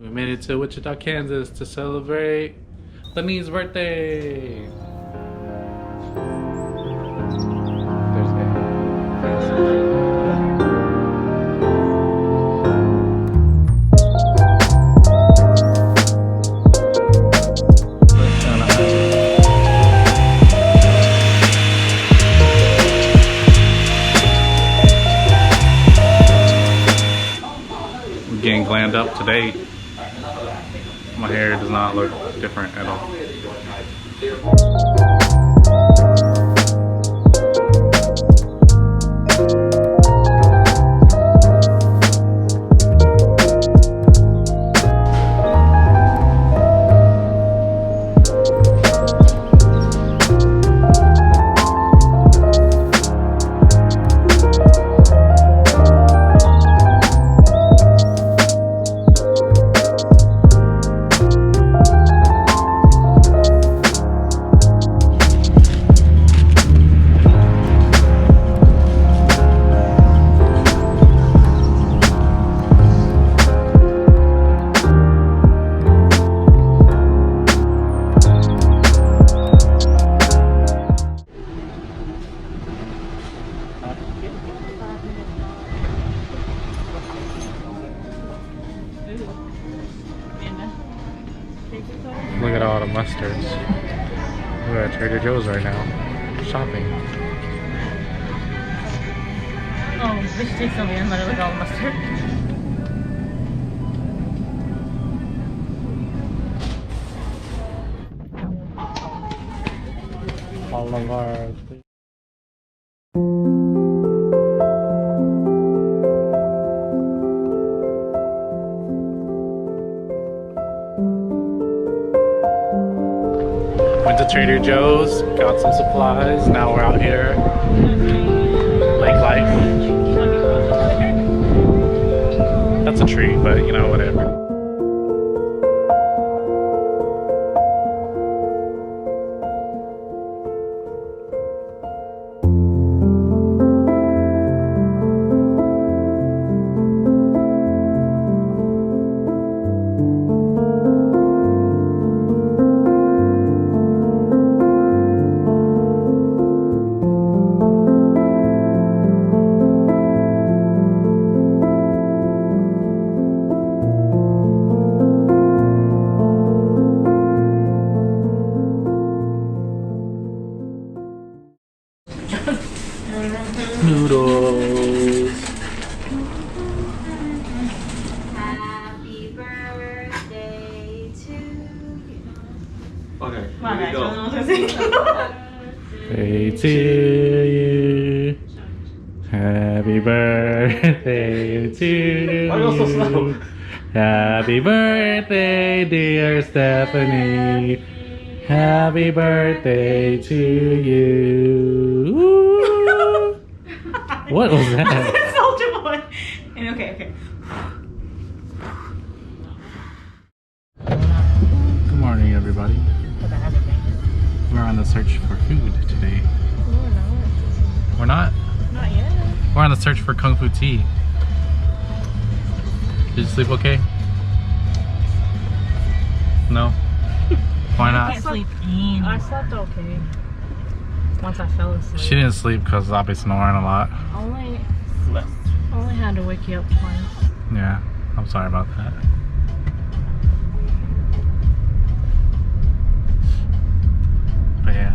We made it to Wichita, Kansas to celebrate Lenny's birthday. There's We're getting glammed up today. My hair does not look different at all. Look at all the mustards. We're at Trader Joe's right now, shopping. Oh, this takes something and let it look at all the mustard. All of our went to Trader Joe's, got some supplies. Now we're out here, lake life. That's a tree, but you know, whatever. Noodles. Happy birthday to you. Okay, Wow, here we go. Birthday to you. Happy birthday to you. Why are you so slow? Happy birthday, dear Stephanie. Happy birthday to you. What was that? Soldier Boy. And okay. Good morning, everybody. We're on the search for food today. We're not? Not yet. We're on the search for Kung Fu tea. Did you sleep okay? No? Why I not? can't sleep in. I slept okay. Once I fell asleep. She didn't sleep because I'll be snoring a lot. Only had to wake you up twice. Yeah, I'm sorry about that. But yeah.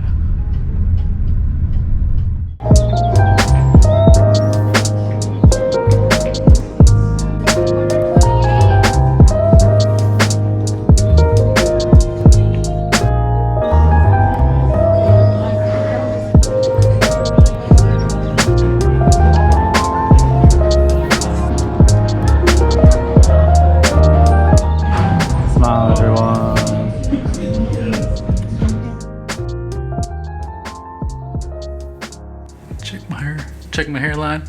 Check my hairline.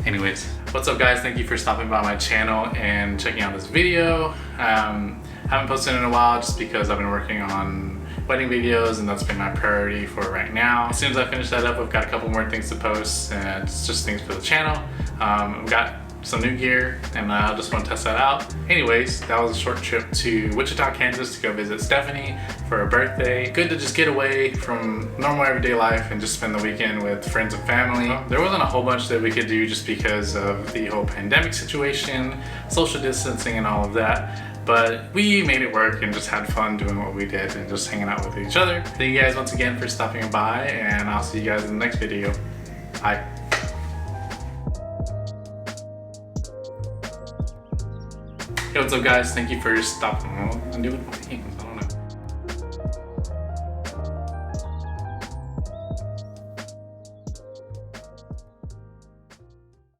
Anyways, what's up guys? Thank you for stopping by my channel and checking out this video. Haven't posted in a while just because I've been working on wedding videos and that's been my priority for right now. As soon as I finish that up, I've got a couple more things to post and it's just things for the channel. I've got some new gear, and I just want to test that out. Anyways, that was a short trip to Wichita, Kansas to go visit Stephanie for her birthday. Good to just get away from normal everyday life and just spend the weekend with friends and family. There wasn't a whole bunch that we could do just because of the whole pandemic situation, social distancing and all of that. But we made it work and just had fun doing what we did and just hanging out with each other. Thank you guys once again for stopping by, and I'll see you guys in the next video. Bye. Hey, what's up guys? Thank you for stopping. I'm doing my thing.